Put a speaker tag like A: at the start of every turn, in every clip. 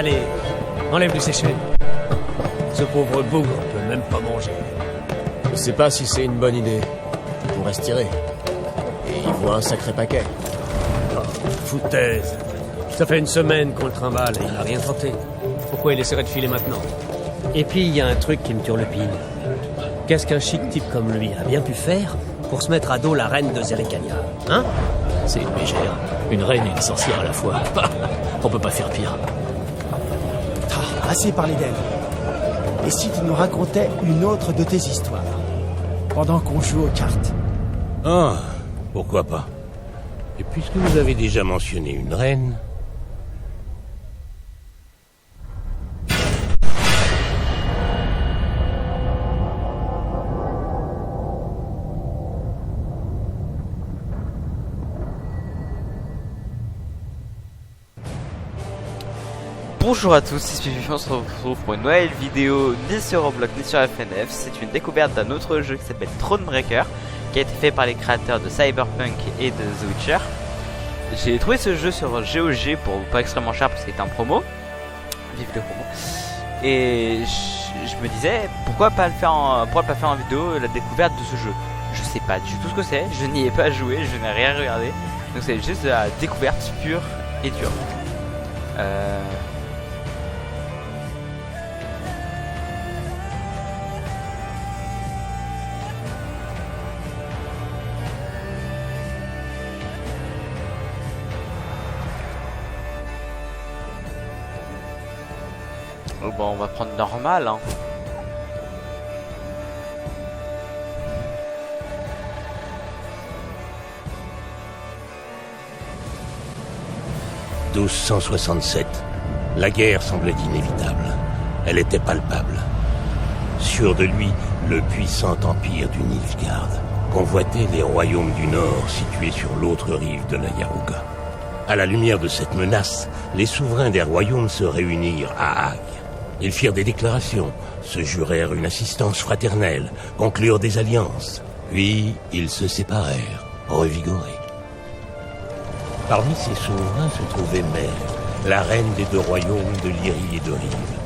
A: Allez, enlève-lui ses chaînes. Ce pauvre bougre peut même pas manger.
B: Je sais pas si c'est une bonne idée. Il pourrait se tirer. Et il voit un sacré paquet.
A: Oh, foutaise. Ça fait une semaine qu'on le trimballe et il n'a rien tenté. Pourquoi il essaierait de filer maintenant? Et puis, il y a un truc qui me turlupine. Qu'est-ce qu'un chic type comme lui a bien pu faire pour se mettre à dos la reine de Zerrikania, hein?
C: C'est une mégère. Une reine et une sorcière à la fois. On peut pas faire pire.
D: Assez parlé d'elle. Et si tu nous racontais une autre de tes histoires, pendant qu'on joue aux cartes?
E: Ah, pourquoi pas. Et puisque vous avez déjà mentionné une reine...
F: Bonjour à tous, ici Fifi, on se retrouve pour une nouvelle vidéo ni sur Roblox ni sur FNF. C'est une découverte d'un autre jeu qui s'appelle Thronebreaker, qui a été fait par les créateurs de Cyberpunk et de The Witcher. J'ai trouvé ce jeu sur GOG pour pas extrêmement cher parce qu'il était en promo. Vive le promo. Et je me disais pourquoi pas le faire en vidéo, la découverte de ce jeu. Je sais pas du tout ce que c'est, je n'y ai pas joué, je n'ai rien regardé. Donc c'est juste de la découverte pure et dure. Bon, on va prendre normal, hein. «
E: 1267. La guerre semblait inévitable. Elle était palpable. Sûr de lui, le puissant empire du Nilfgaard convoitait les royaumes du Nord situés sur l'autre rive de la Yaruga. À la lumière de cette menace, les souverains des royaumes se réunirent à Hague. Ils firent des déclarations, se jurèrent une assistance fraternelle, conclurent des alliances. Puis, ils se séparèrent, revigorés. Parmi ces souverains se trouvait Mère, la reine des deux royaumes de Lyrie et de Rive.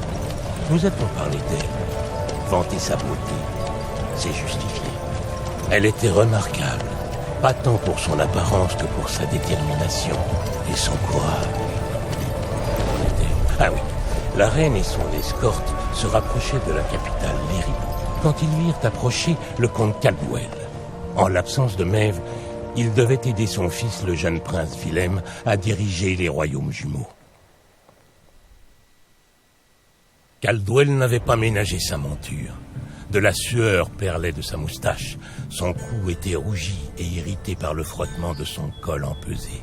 E: Nous a-t-on parlé d'elle? Vanter sa beauté, c'est justifié. Elle était remarquable, pas tant pour son apparence que pour sa détermination et son courage. Ah oui. La reine et son escorte se rapprochaient de la capitale Lyrie, quand ils virent approcher le comte Caldwell. En l'absence de Maeve, il devait aider son fils, le jeune prince Willem, à diriger les royaumes jumeaux. Caldwell n'avait pas ménagé sa monture. De la sueur perlait de sa moustache. Son cou était rougi et irrité par le frottement de son col empesé.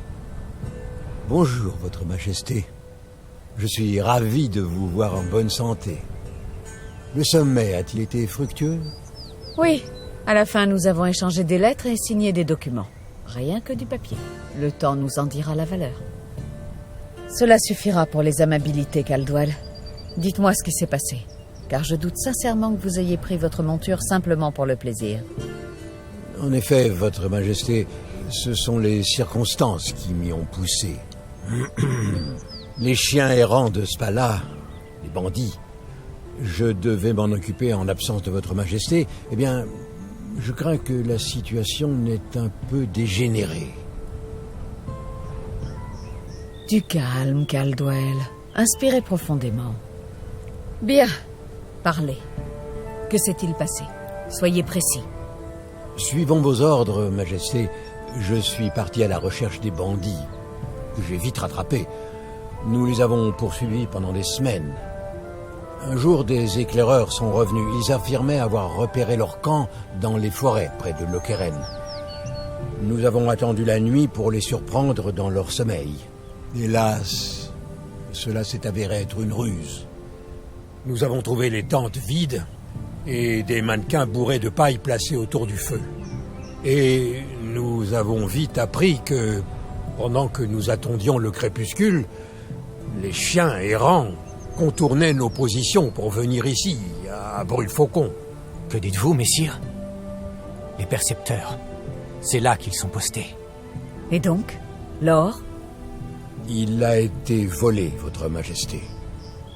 D: Bonjour, votre majesté. Je suis ravi de vous voir en bonne santé. Le sommet a-t-il été fructueux?
G: Oui. À la fin, nous avons échangé des lettres et signé des documents. Rien que du papier. Le temps nous en dira la valeur. Cela suffira pour les amabilités, Caldwell. Dites-moi ce qui s'est passé, car je doute sincèrement que vous ayez pris votre monture simplement pour le plaisir.
D: En effet, votre majesté, ce sont les circonstances qui m'y ont poussé. Les chiens errants de Spala, les bandits, je devais m'en occuper en l'absence de votre majesté. Eh bien, je crains que la situation n'ait un peu dégénéré.
G: Du calme, Caldwell. Inspirez profondément. Bien, parlez. Que s'est-il passé? Soyez précis.
D: Suivant vos ordres, majesté, je suis parti à la recherche des bandits, que j'ai vite rattrapés. Nous les avons poursuivis pendant des semaines. Un jour, des éclaireurs sont revenus. Ils affirmaient avoir repéré leur camp dans les forêts près de Lokeren. Nous avons attendu la nuit pour les surprendre dans leur sommeil. Hélas, cela s'est avéré être une ruse. Nous avons trouvé les tentes vides et des mannequins bourrés de paille placés autour du feu. Et nous avons vite appris que, pendant que nous attendions le crépuscule, les chiens errants contournaient nos positions pour venir ici, à Brûle-Faucon.
H: Que dites-vous, messire? Les percepteurs, c'est là qu'ils sont postés.
G: Et donc, l'or?
D: Il a été volé, votre majesté.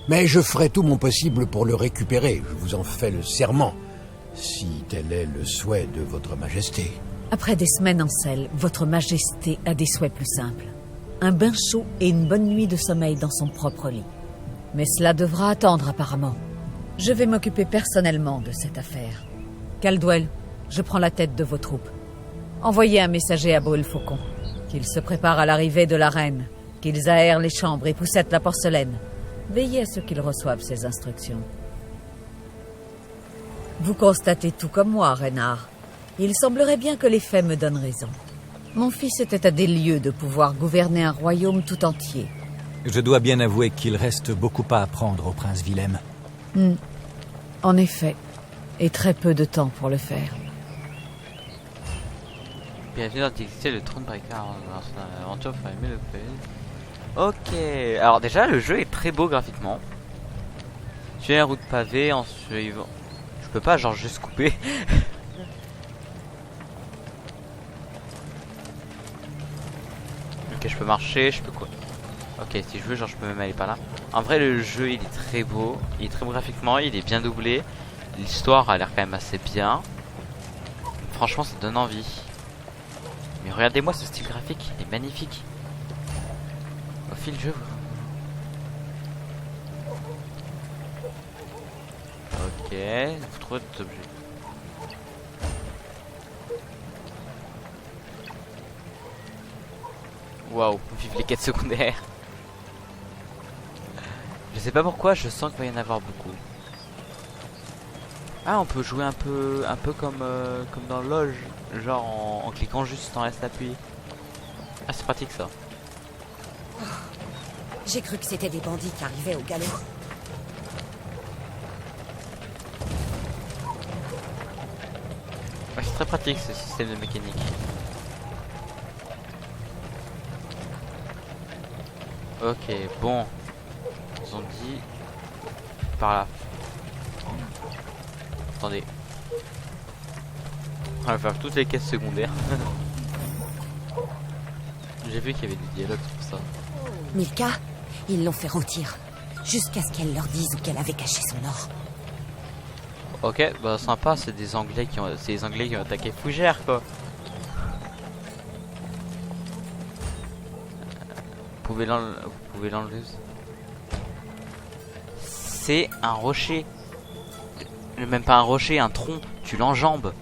D: Mais je ferai tout mon possible pour le récupérer, je vous en fais le serment, si tel est le souhait de votre majesté.
G: Après des semaines en selle, votre majesté a des souhaits plus simples. Un bain chaud et une bonne nuit de sommeil dans son propre lit. Mais cela devra attendre apparemment. Je vais m'occuper personnellement de cette affaire. Caldwell, je prends la tête de vos troupes. Envoyez un messager à Brûle-Faucon. Qu'ils se préparent à l'arrivée de la reine. Qu'ils aèrent les chambres et poussettent la porcelaine. Veillez à ce qu'ils reçoivent ces instructions. Vous constatez tout comme moi, Reynard. Il semblerait bien que les faits me donnent raison. Mon fils était à des lieues de pouvoir gouverner un royaume tout entier.
H: Je dois bien avouer qu'il reste beaucoup à apprendre au prince Willem.
G: En effet, et très peu de temps pour le faire.
F: Bienvenue dans Dixie, le Thronebreaker, dans son aventure pour aimer le pays. Ok, alors déjà le jeu est très beau graphiquement. Suivez la route pavée en suivant... Je peux pas genre juste couper. Ok, je peux marcher, je peux quoi. Ok, si je veux, genre je peux même aller par là. En vrai le jeu il est très beau, il est très beau graphiquement, il est bien doublé. L'histoire a l'air quand même assez bien. Franchement ça donne envie. Mais regardez-moi ce style graphique, il est magnifique. Au fil du jeu. Ok, vous trouvez des objets. Waouh, vive les quêtes secondaires. Je sais pas pourquoi, je sens qu'il va y en avoir beaucoup. Ah, on peut jouer un peu comme dans Loge, genre en cliquant juste en reste appuyé. Ah, c'est pratique ça.
I: J'ai cru que c'était des bandits qui arrivaient au galop.
F: Ouais, c'est très pratique ce système de mécanique. Ok, bon. Ils ont dit par là. Attendez. On va faire toutes les quêtes secondaires. J'ai vu qu'il y avait des dialogues pour ça.
I: Milka, ils l'ont fait rôtir. Jusqu'à ce qu'elle leur dise où qu'elle avait caché son or.
F: Ok, bah sympa, c'est des Anglais qui ont attaqué Fougères quoi. Vous pouvez l'enlever. C'est un rocher. Même pas un rocher, un tronc. Tu l'enjambes.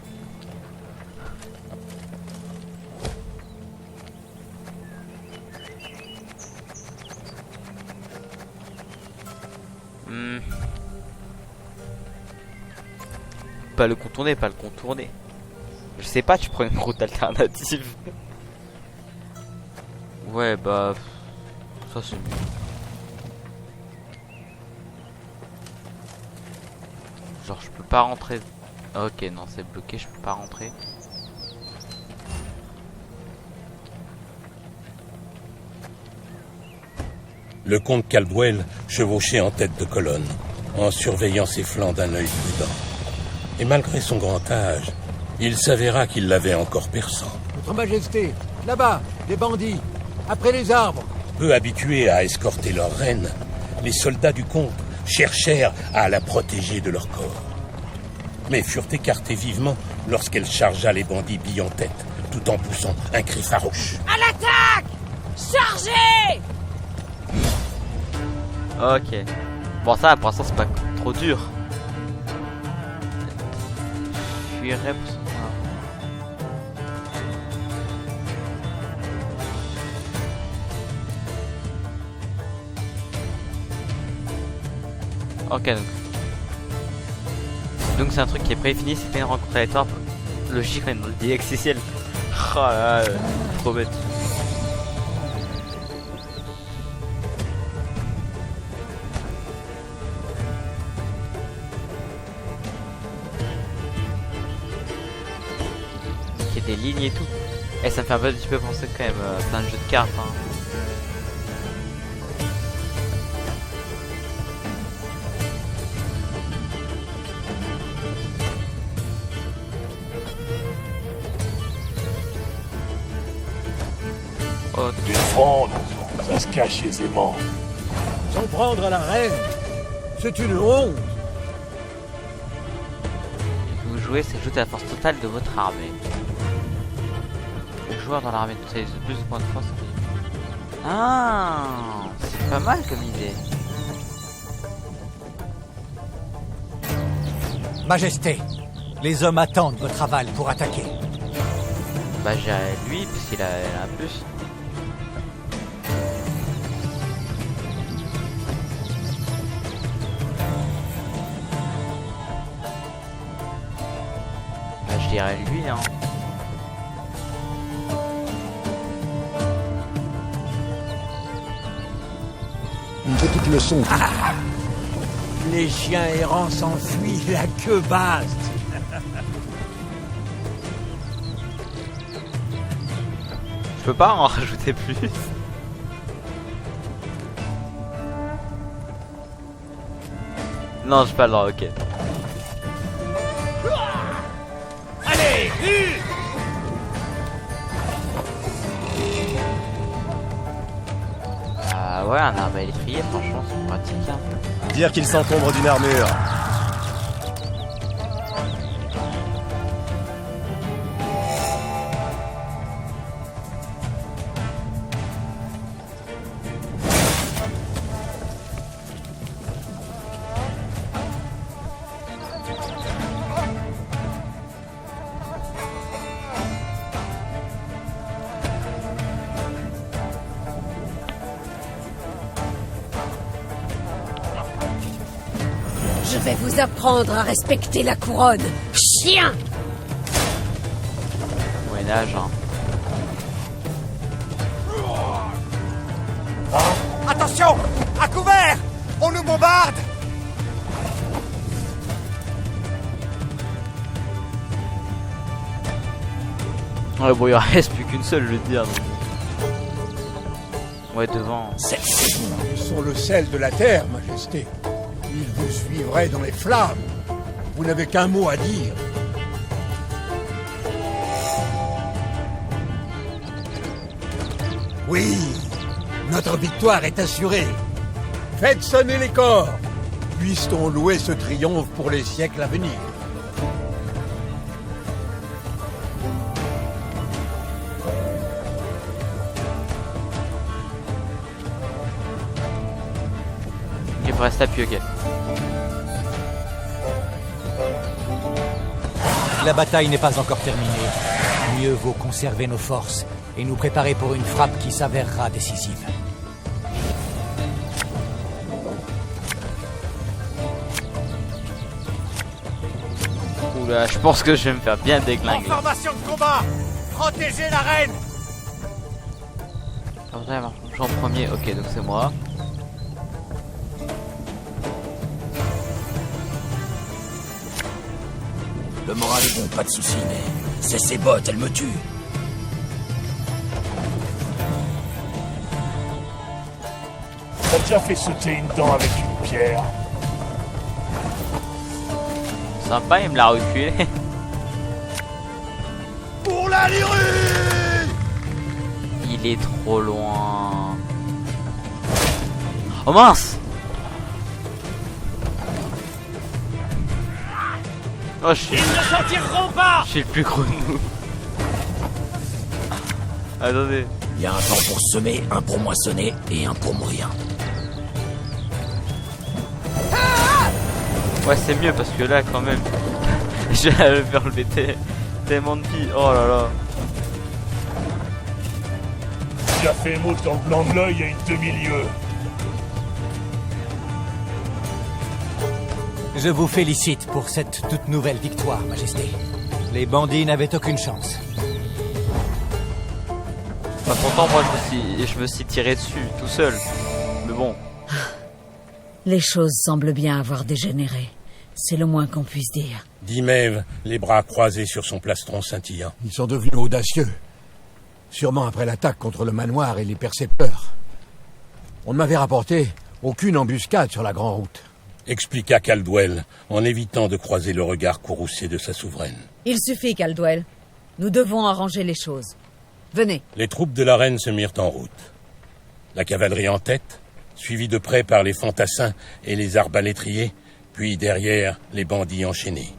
F: Pas le contourner, pas le contourner. Je sais pas, tu prends une route alternative. Ouais, bah... Ça c'est mieux. Genre je peux pas rentrer. Ok, non, c'est bloqué, je peux pas rentrer.
E: Le comte Caldwell chevauchait en tête de colonne, en surveillant ses flancs d'un œil prudent. Et malgré son grand âge, il s'avéra qu'il l'avait encore perçant.
D: Votre Majesté, là-bas, des bandits, après les arbres.
E: Peu habitués à escorter leur reine, les soldats du comte cherchèrent à la protéger de leur corps. Mais furent écartés vivement lorsqu'elle chargea les bandits billes en tête, tout en poussant un cri farouche.
I: À l'attaque! Chargez!
F: Ok. Bon ça pour l'instant c'est pas trop dur. Je fuirais pour ça. Ok donc c'est un truc qui est prédéfini, c'est une rencontre aléatoire. Logique, on est dans le DXCL. Oh là là, trop bête. Il y a des lignes et tout. Et ça me fait un petit peu penser quand même à plein de jeux de cartes. Hein.
E: Défendre, ça se cache aisément.
D: S'en prendre à la reine, C'est une honte.
F: Vous jouez, c'est ajouter la force totale de votre armée. Le joueur dans l'armée totalise plus de points de force. Ah, c'est pas mal comme idée.
H: Majesté, les hommes attendent votre aval pour attaquer.
F: Bah j'ai lui, puisqu'il a un plus. Bah je dirais lui, hein.
D: Une petite leçon.
H: Les chiens errants s'enfuient la queue basse.
F: Je peux pas en rajouter plus. Non, j'ai pas le droit, ok.
H: Allez,
F: Ah ouais, un arme électrique, franchement, c'est pratique. Hein.
B: Dire qu'il s'encombre d'une armure.
I: Je vais vous apprendre à respecter la couronne. Chien!
F: Moyen-Âge, hein.
H: attention! À couvert! On nous bombarde!
F: Ouais, bon, il reste plus qu'une seule, je veux dire. Donc. Ouais, devant.
D: Ils sont le sel de la terre, Majesté. Ils vous suivraient dans les flammes. Vous n'avez qu'un mot à dire. Oui, notre victoire est assurée. Faites sonner les corps. Puisse-t-on louer ce triomphe pour les siècles à venir.
F: Il faut rester appuyé, ok.
H: La bataille n'est pas encore terminée. Mieux vaut conserver nos forces et nous préparer pour une frappe qui s'avérera décisive.
F: Oula, je pense que je vais me faire bien déglinguer.
H: Formation de combat! Protégez la reine!
F: Jean premier, ok, donc c'est moi.
C: Le moral est bon, pas de soucis, mais c'est ces bottes, elles me tuent.
J: T'as déjà fait sauter une dent avec une pierre?
F: Sympa, il me l'a reculé.
J: Pour la Lyrie!
F: Il est trop loin. Oh mince! Oh, je suis...
J: Ils ne s'en tireront pas!
F: Je suis le plus gros de nous. Attendez.
C: Il y a un temps pour semer, un pour moissonner et un pour mourir.
F: Ouais, c'est mieux parce que là, quand même, je vais me faire lever tellement de vie. Oh là là.
J: Tu as fait mot dans le blanc de l'œil à une demi-lieue.
H: Je vous félicite pour cette toute nouvelle victoire, Majesté. Les bandits n'avaient aucune chance.
F: Bah, pourtant, moi, je me suis tiré dessus, tout seul. Mais bon.
G: Les choses semblent bien avoir dégénéré. C'est le moins qu'on puisse dire.
E: Dit Maeve, les bras croisés sur son plastron scintillant.
D: Ils sont devenus audacieux. Sûrement après l'attaque contre le manoir et les percepteurs. On ne m'avait rapporté aucune embuscade sur la grande route.
E: Expliqua Caldwell, en évitant de croiser le regard courroucé de sa souveraine.
G: Il suffit, Caldwell. Nous devons arranger les choses. Venez.
E: Les troupes de la reine se mirent en route. La cavalerie en tête, suivi de près par les fantassins et les arbalétriers, puis derrière les bandits enchaînés.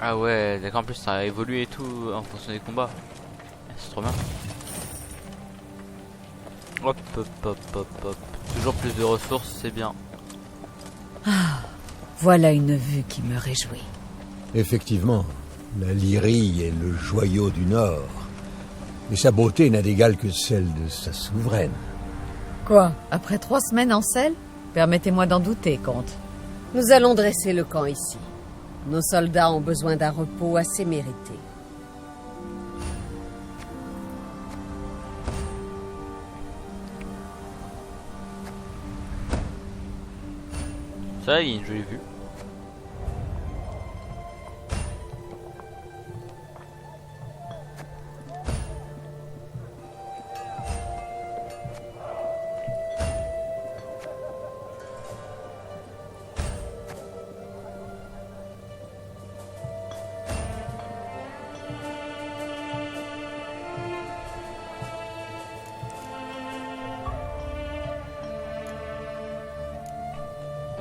F: Ah ouais, d'accord, en plus ça a évolué et tout en fonction des combats. C'est trop bien. Hop, hop, hop, hop, hop. Toujours plus de ressources, c'est bien.
G: Ah, voilà une vue qui me réjouit.
D: Effectivement, la Lyrie est le joyau du Nord. Et sa beauté n'a d'égal que celle de sa souveraine.
G: Quoi? Après 3 semaines en selle? Permettez-moi d'en douter, comte.
K: Nous allons dresser le camp ici. Nos soldats ont besoin d'un repos assez mérité.
F: Ça, il y a une jolie vue.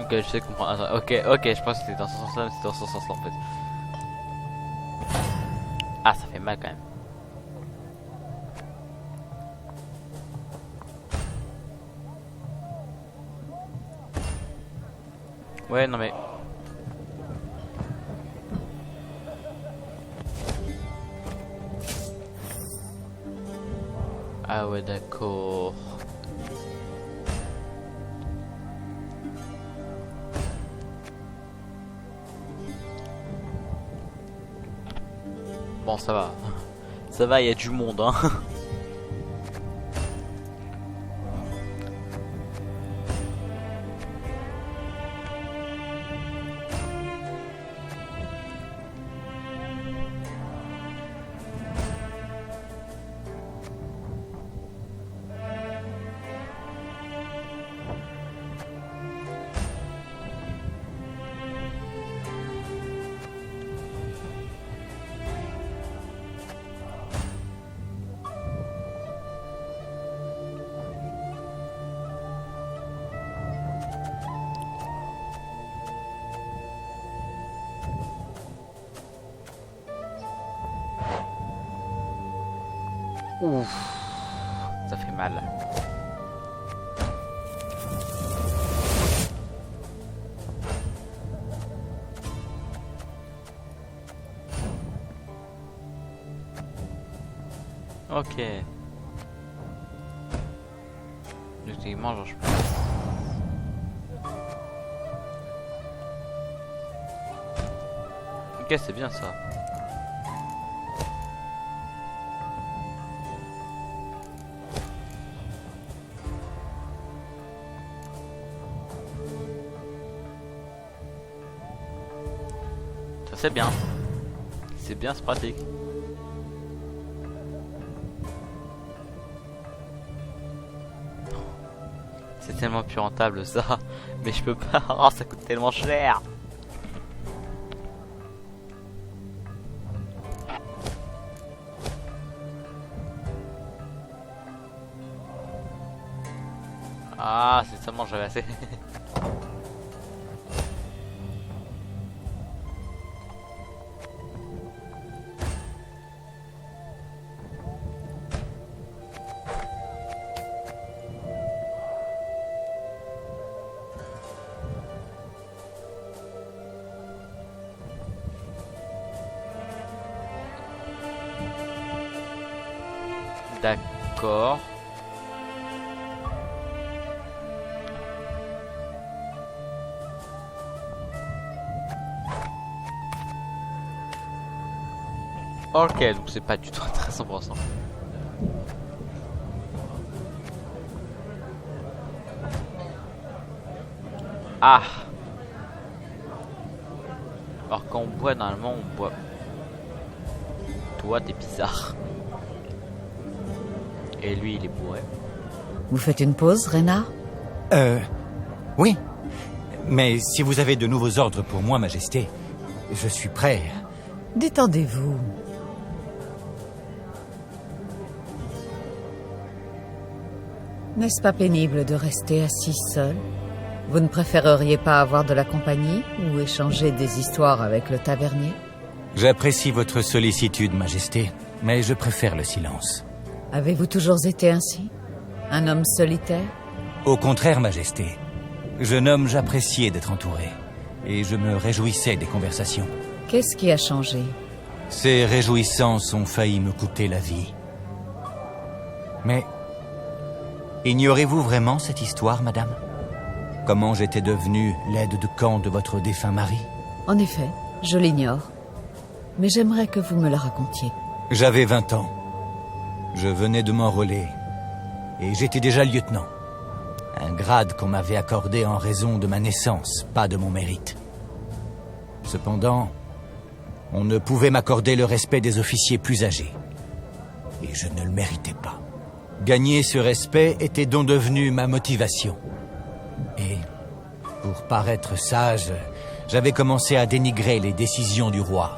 F: Ok, je sais comprendre. Attends, ok, je pense que c'était dans ce sens-là, mais c'était dans ce sens-là en fait. Ah, ça fait mal quand même. Ouais, non mais... Ah ouais, d'accord. Bon, ça va. Ça va, il y a du monde, hein. Ouf, ça fait mal. Ok. Effectivement, genre, je peux... Ok, c'est bien ça. C'est bien. C'est bien, c'est pratique. C'est tellement plus rentable ça. Mais je peux pas. Oh, ça coûte tellement cher. Ah, c'est seulement j'avais assez. D'accord. Ok, donc c'est pas du tout intéressant pour l'instant. Ah. Alors quand on boit, normalement on boit. Toi t'es bizarre. Et lui il est bourré.
G: Vous faites une pause, Rena?
H: Oui. Mais si vous avez de nouveaux ordres pour moi, Majesté, je suis prêt.
G: Détendez-vous. N'est-ce pas pénible de rester assis seul? Vous ne préféreriez pas avoir de la compagnie ou échanger des histoires avec le tavernier?
H: J'apprécie votre sollicitude, Majesté, mais je préfère le silence.
G: Avez-vous toujours été ainsi? Un homme solitaire?
H: Au contraire, Majesté. Jeune homme, j'appréciais d'être entouré. Et je me réjouissais des conversations.
G: Qu'est-ce qui a changé?
H: Ces réjouissances ont failli me coûter la vie. Mais... ignorez-vous vraiment cette histoire, madame? Comment j'étais devenu l'aide de camp de votre défunt mari?
G: En effet, je l'ignore. Mais j'aimerais que vous me la racontiez.
H: J'avais 20 ans. Je venais de m'enrôler. Et j'étais déjà lieutenant. Un grade qu'on m'avait accordé en raison de ma naissance, pas de mon mérite. Cependant, on ne pouvait m'accorder le respect des officiers plus âgés. Et je ne le méritais pas. Gagner ce respect était donc devenu ma motivation. Et, pour paraître sage, j'avais commencé à dénigrer les décisions du roi.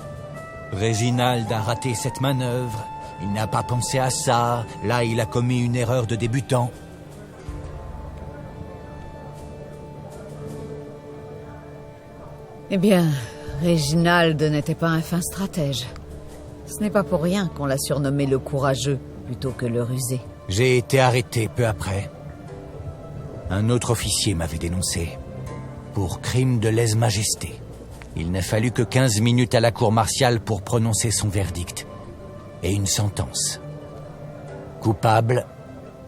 H: Réginald a raté cette manœuvre, il n'a pas pensé à ça, là il a commis une erreur de débutant.
G: Eh bien, Réginald n'était pas un fin stratège. Ce n'est pas pour rien qu'on l'a surnommé le courageux plutôt que le rusé.
H: J'ai été arrêté peu après. Un autre officier m'avait dénoncé pour crime de lèse-majesté. Il n'a fallu que 15 minutes à la cour martiale pour prononcer son verdict. Et une sentence. Coupable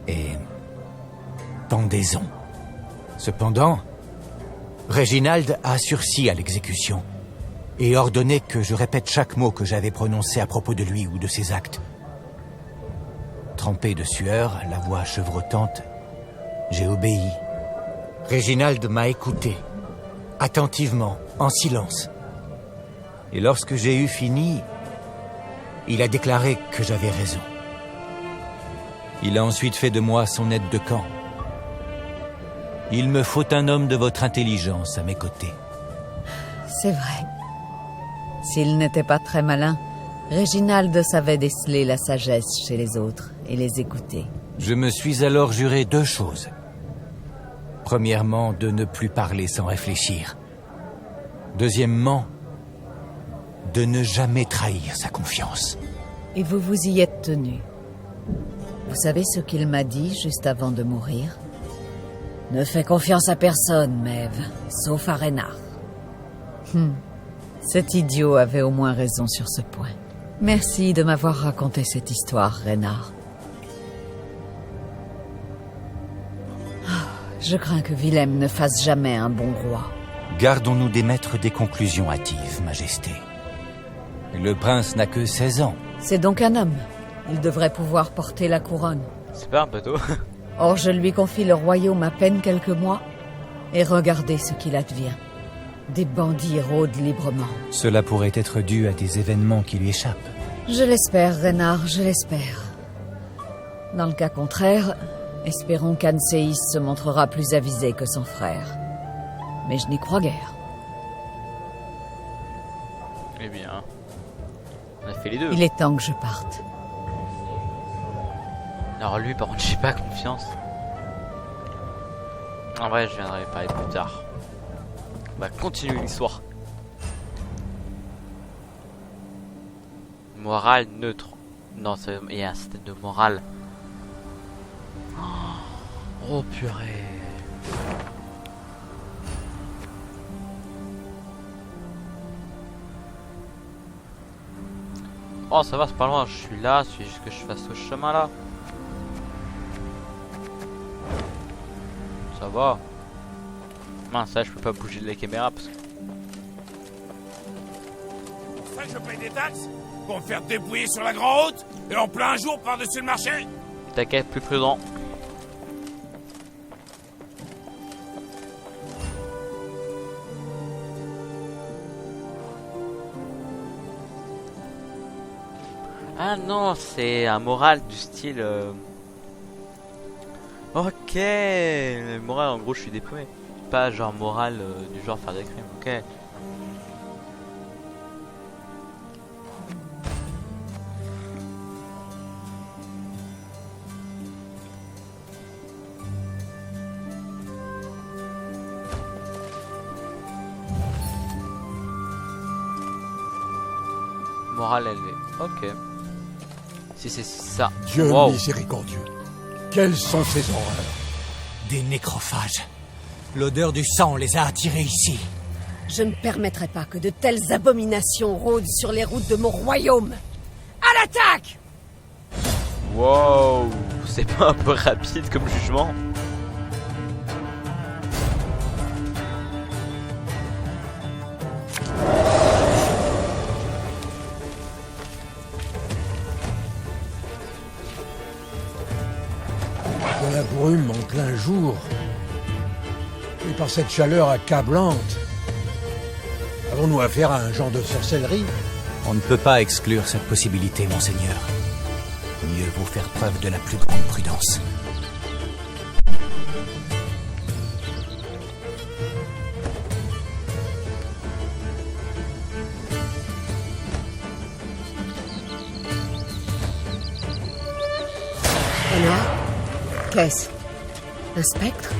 H: et... pendaison. Cependant, Réginald a sursis à l'exécution et ordonné que je répète chaque mot que j'avais prononcé à propos de lui ou de ses actes. Trempé de sueur, la voix chevrotante, j'ai obéi. Réginald m'a écouté, attentivement, en silence. Et lorsque j'ai eu fini, il a déclaré que j'avais raison. Il a ensuite fait de moi son aide de camp. Il me faut un homme de votre intelligence à mes côtés.
G: C'est vrai. S'il n'était pas très malin, Réginald savait déceler la sagesse chez les autres et les écouter.
H: Je me suis alors juré 2 choses. Premièrement, de ne plus parler sans réfléchir. Deuxièmement, de ne jamais trahir sa confiance.
G: Et vous vous y êtes tenu. Vous savez ce qu'il m'a dit juste avant de mourir? Ne fais confiance à personne, Maeve, sauf à Reynard. Cet idiot avait au moins raison sur ce point. Merci de m'avoir raconté cette histoire, Reynard. Je crains que Willem ne fasse jamais un bon roi.
H: Gardons-nous d'émettre des conclusions hâtives, Majesté. Le prince n'a que 16 ans.
G: C'est donc un homme. Il devrait pouvoir porter la couronne.
F: C'est pas un bateau.
G: Or, je lui confie le royaume à peine quelques mois, et regardez ce qu'il advient. Des bandits rôdent librement.
H: Cela pourrait être dû à des événements qui lui échappent.
G: Je l'espère, Reynard, je l'espère. Dans le cas contraire, espérons qu'Anseis se montrera plus avisé que son frère. Mais je n'y crois guère.
F: Eh bien, on a fait les deux.
G: Il est temps que je parte.
F: Alors lui, par contre, j'ai pas confiance. En vrai, je viendrai parler plus tard. On va continuer l'histoire. Morale neutre. Non, il y a un système de morale. Oh purée. Oh ça va, c'est pas loin, je suis là, il suffit juste que je fasse ce chemin là. Ça va. Mince, ça je peux pas bouger de la caméra parce que...
J: C'est ça que je paye des taxes? Pour me faire débrouiller sur la grande route? Et en plein jour par-dessus le marché?
F: T'inquiète, plus prudent. Ah non, c'est un moral du style... Ok, le moral en gros je suis déprimé. Pas genre moral du genre faire des crimes, ok. Morale élevée. Ok. Si c'est ça.
D: Dieu
F: Wow.
D: miséricordieux. Quelles sont ces horreurs?
H: Des nécrophages. L'odeur du sang les a attirés ici.
K: Je ne permettrai pas que de telles abominations rôdent sur les routes de mon royaume. À l'attaque!
F: Wow. C'est pas un peu rapide comme jugement?
D: De la brume en plein jour. Et par cette chaleur accablante. Avons-nous affaire à un genre de sorcellerie?
H: On ne peut pas exclure cette possibilité, monseigneur. Mieux vaut faire preuve de la plus grande prudence.
K: Renard? Qu'est-ce? Un spectre?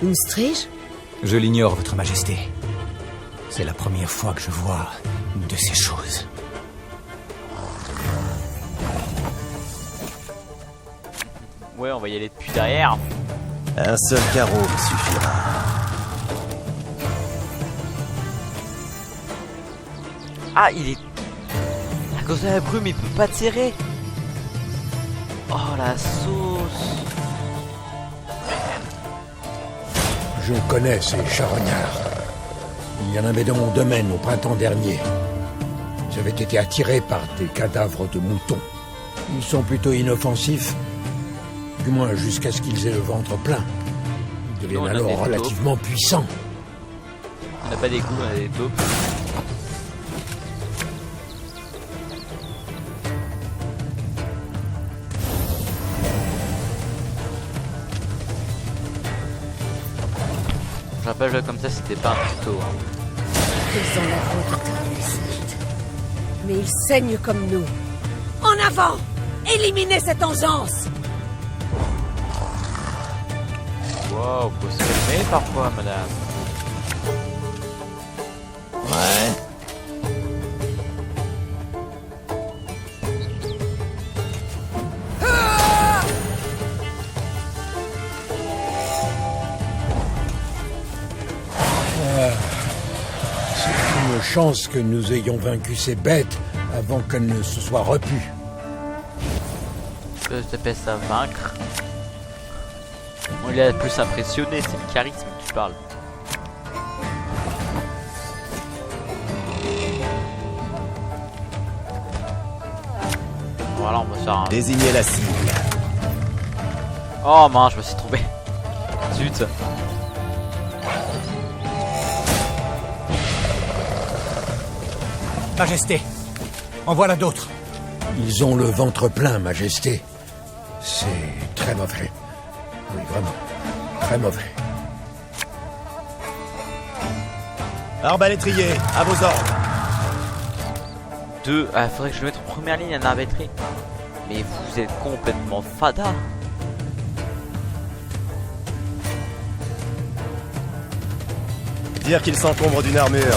K: Une strige?
H: Je l'ignore, votre majesté. C'est la première fois que je vois de ces choses.
F: Ouais, on va y aller depuis derrière.
B: Un seul carreau me suffira.
F: Ah, il est... À cause de la brume, il peut pas tirer. Oh, la sauce.
D: Je connais ces charognards. Il y en avait dans mon domaine au printemps dernier. Ils avaient été attirés par des cadavres de moutons. Ils sont plutôt inoffensifs, du moins jusqu'à ce qu'ils aient le ventre plein. Ils deviennent alors relativement puissants.
F: On n'a pas des coups, on a des taupes. Je rappelle, comme ça, c'était pas un tuto.
K: Ils ont la peau de terre, mais ils saignent comme nous. En avant! Éliminez cette engeance!
F: Wow, faut se calmer parfois, madame.
B: Ouais.
D: C'est une chance que nous ayons vaincu ces bêtes avant qu'elles ne se soient repues.
F: Je t'appelle ça vaincre. On l'a plus impressionné, c'est le charisme que tu parles. Voilà, on va faire un...
B: Désignez la cible.
F: Oh mince, je me suis trompé. Zut.
H: Majesté, en voilà d'autres.
D: Ils ont le ventre plein, Majesté. C'est très mauvais. Oui, vraiment. Très mauvais.
B: Arbalétrier, à vos ordres.
F: Faudrait que je mette en première ligne un arbitré. Mais vous êtes complètement fada.
B: Dire qu'il s'encombre d'une armure.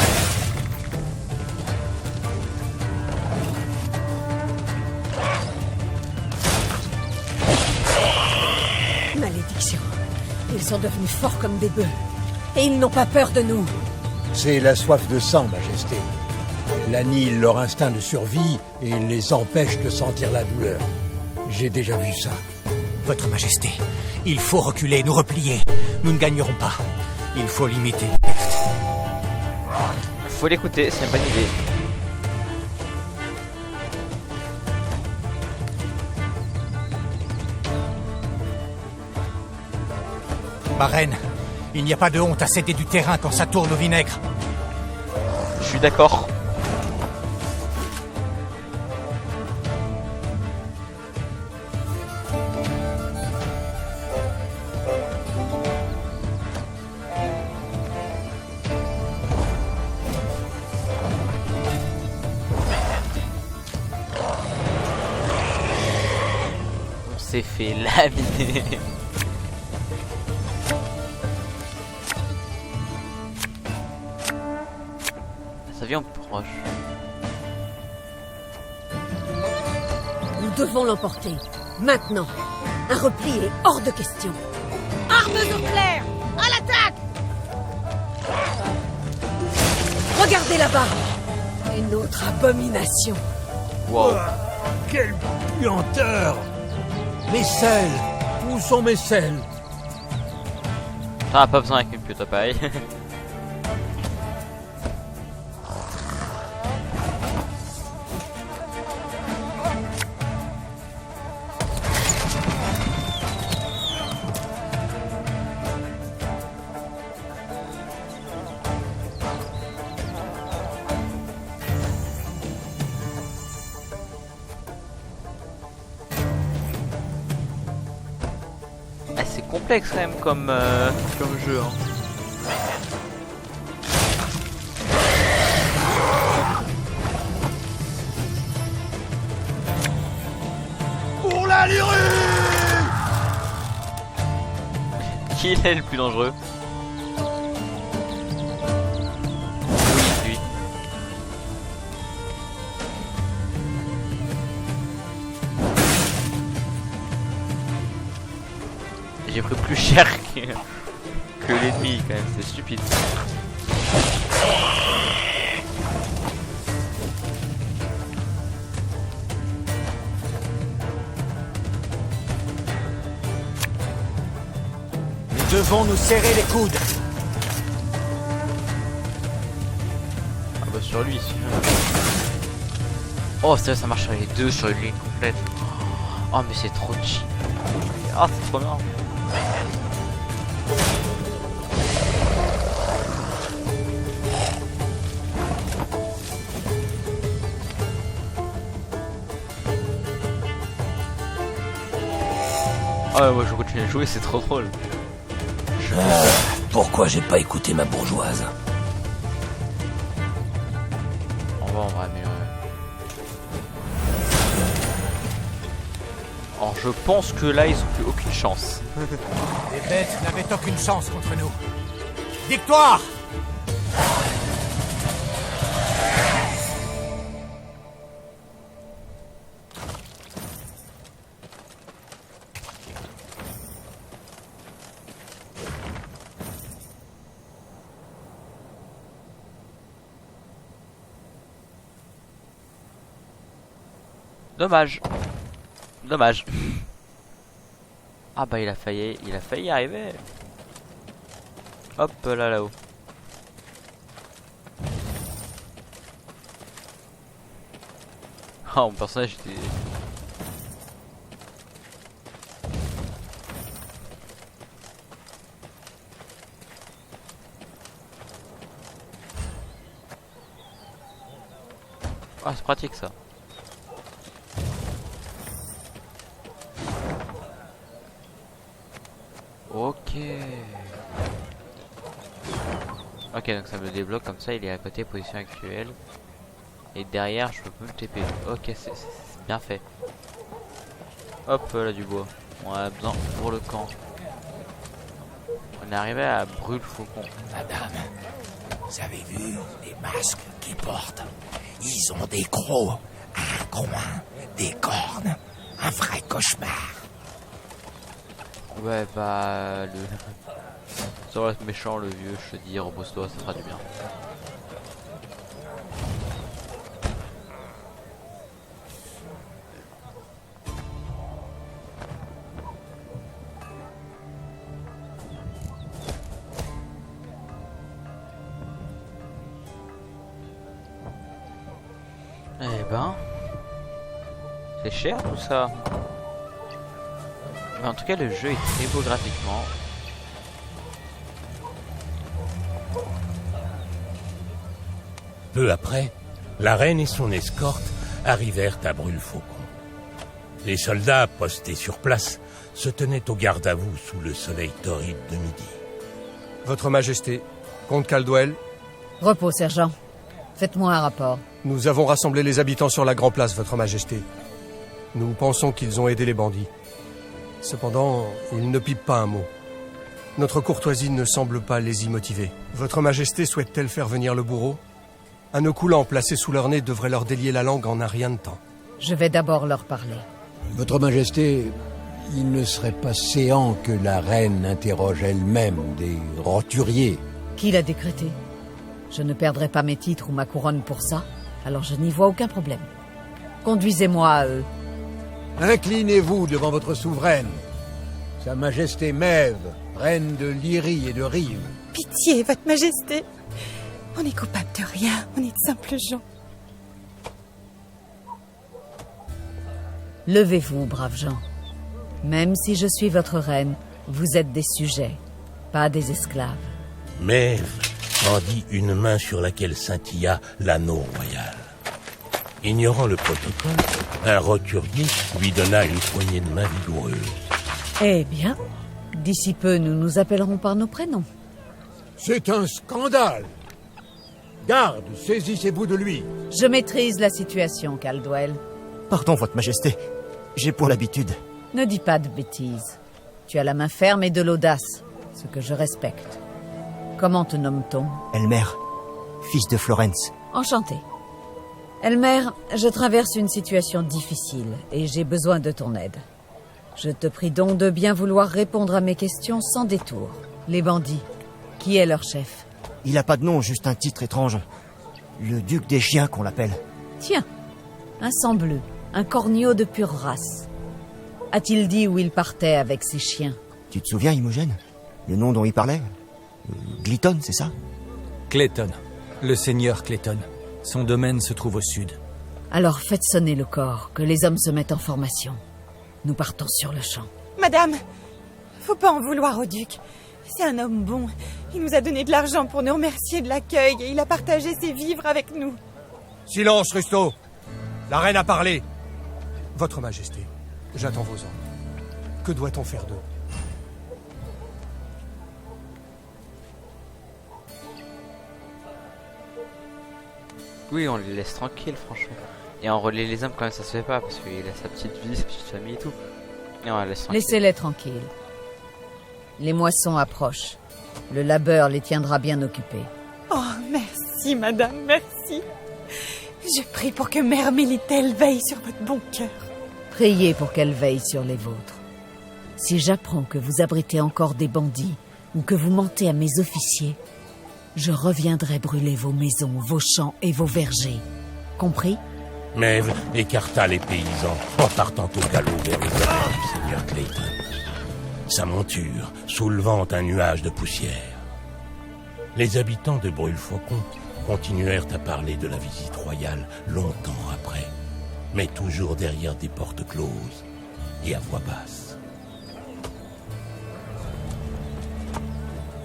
K: Malédiction. Ils sont devenus forts comme des bœufs. Et ils n'ont pas peur de nous.
D: C'est la soif de sang, Majesté. Elle annihile leur instinct de survie et les empêche de sentir la douleur. J'ai déjà vu ça.
H: Votre Majesté, il faut reculer, nous replier. Nous ne gagnerons pas. Il faut limiter.
F: Faut l'écouter, c'est une bonne idée.
H: Ma reine, il n'y a pas de honte à céder du terrain quand ça tourne au vinaigre.
F: Je suis d'accord. On s'est fait laminer. Ça vient proche.
K: devons l'emporter. Maintenant. Un repli est hors de question. Armes au clair! À l'attaque! Regardez là-bas! Une autre abomination.
F: Wow.
D: Quelle puanteur! Mes selles! Où sont mes selles?
F: T'en as pas besoin avec une pute, pareil. C'est complexe quand même comme jeu. Hein.
J: Pour la lurue!
F: Qui est le plus dangereux? Oui, lui. J'ai pris plus cher que l'ennemi quand même, c'est stupide.
H: Nous devons nous serrer les coudes.
F: Ah bah sur lui. Oh ça marche sur les deux sur une ligne complète. Oh mais c'est trop cheap. Ah c'est trop bien. Ah ouais, moi je continue à jouer, c'est trop drôle.
E: Pourquoi j'ai pas écouté ma bourgeoise?
F: On va améliorer. Alors je pense que là ils ont plus aucune chance.
H: Les bêtes n'avaient aucune chance contre nous. Victoire!
F: Dommage. Dommage. Ah bah il a failli y arriver. Hop là-haut. Ah mon personnage était... Ah c'est pratique ça. Ok. Ok, donc ça me débloque comme ça, il est à côté, position actuelle. Et derrière, je peux me TP. Ok, c'est bien fait. Hop, là du bois. On a besoin pour le camp. On est arrivé à Brûle-Faucon.
E: Madame, vous avez vu les masques qu'ils portent? Ils ont des crocs, un groin, des cornes. Un vrai cauchemar.
F: Ouais, bah... Ça va être méchant, le vieux, je te dis, repose-toi, ça fera du bien. Eh ben... C'est cher tout ça. Mais en tout cas, le jeu est très beau graphiquement.
E: Peu après, la reine et son escorte arrivèrent à Brûle-Faucon. Les soldats postés sur place se tenaient au garde à vous sous le soleil torride de midi.
L: Votre Majesté, comte Caldwell.
G: Repos, sergent. Faites-moi un rapport.
L: Nous avons rassemblé les habitants sur la Grand Place, Votre Majesté. Nous pensons qu'ils ont aidé les bandits. Cependant, ils ne pipent pas un mot. Notre courtoisie ne semble pas les y motiver. Votre Majesté souhaite-t-elle faire venir le bourreau? Un nœud coulant placé sous leur nez devrait leur délier la langue en un rien de temps.
G: Je vais d'abord leur parler.
D: Votre Majesté, il ne serait pas séant que la reine interroge elle-même des roturiers.
G: Qui l'a décrété? Je ne perdrai pas mes titres ou ma couronne pour ça, alors je n'y vois aucun problème. Conduisez-moi à eux.
D: Inclinez-vous devant votre souveraine, Sa Majesté Mève, reine de Lyrie et de Rive.
M: Pitié, Votre Majesté. On n'est coupable de rien, on est de simples gens.
G: Levez-vous, braves gens. Même si je suis votre reine, vous êtes des sujets, pas des esclaves.
E: Mève tendit une main sur laquelle scintilla l'anneau royal. Ignorant le protocole, un roturier lui donna une poignée de main vigoureuse.
G: Eh bien, d'ici peu, nous nous appellerons par nos prénoms.
D: C'est un scandale! Garde, saisissez-vous de lui.
G: Je maîtrise la situation, Caldwell.
N: Pardon, Votre Majesté. J'ai pour l'habitude.
G: Ne dis pas de bêtises. Tu as la main ferme et de l'audace, ce que je respecte. Comment te nomme-t-on?
N: Elmer, fils de Florence.
G: Enchanté. Elmer, je traverse une situation difficile et j'ai besoin de ton aide. Je te prie donc de bien vouloir répondre à mes questions sans détour. Les bandits, qui est leur chef?
N: Il a pas de nom, juste un titre étrange. Le duc des chiens qu'on l'appelle.
G: Tiens, un sang bleu, un corneau de pure race. A-t-il dit où il partait avec ses chiens?
N: Tu te souviens, Imogène? Le nom dont il parlait? Glyton, c'est ça?
H: Clayton. Le seigneur Clayton. Son domaine se trouve au sud.
G: Alors faites sonner le corps, que les hommes se mettent en formation. Nous partons sur le champ.
M: Madame, faut pas en vouloir au duc. C'est un homme bon. Il nous a donné de l'argent pour nous remercier de l'accueil et il a partagé ses vivres avec nous.
L: Silence, Rusto. La reine a parlé. Votre Majesté, j'attends vos ordres. Que doit-on faire d'eux?
F: Oui, on les laisse tranquilles, franchement. Et on relaie les hommes quand même, ça se fait pas, parce qu'il a sa petite vie, sa petite famille et tout. Et on les laisse tranquilles.
G: Laissez-les tranquilles. Les moissons approchent. Le labeur les tiendra bien occupés.
M: Oh, merci, madame, merci. Je prie pour que Mère Mélitel veille sur votre bon cœur.
G: Priez pour qu'elle veille sur les vôtres. Si j'apprends que vous abritez encore des bandits, ou que vous mentez à mes officiers, je reviendrai brûler vos maisons, vos champs et vos vergers. Compris?
E: Mève écarta les paysans en partant au galop vers les terres du seigneur Clayton. Sa monture soulevant un nuage de poussière. Les habitants de Brûle-Faucon continuèrent à parler de la visite royale longtemps après, mais toujours derrière des portes closes et à voix basse.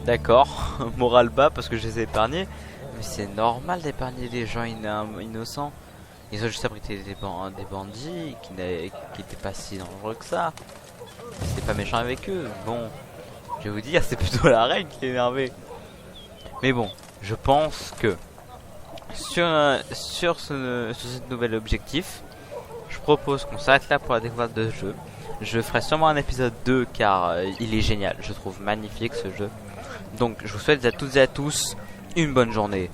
F: D'accord, moral bas parce que je les ai épargnés. Mais c'est normal d'épargner des gens innocents. Ils ont juste abrité des bandits qui n'étaient pas si dangereux que ça. C'était pas méchant avec eux. Bon, je vais vous dire, c'est plutôt la reine qui est énervée. Mais bon, je pense que sur ce nouvel objectif, je propose qu'on s'arrête là pour la découverte de ce jeu. Je ferai sûrement un épisode 2 car il est génial. Je trouve magnifique ce jeu. Donc je vous souhaite à toutes et à tous une bonne journée.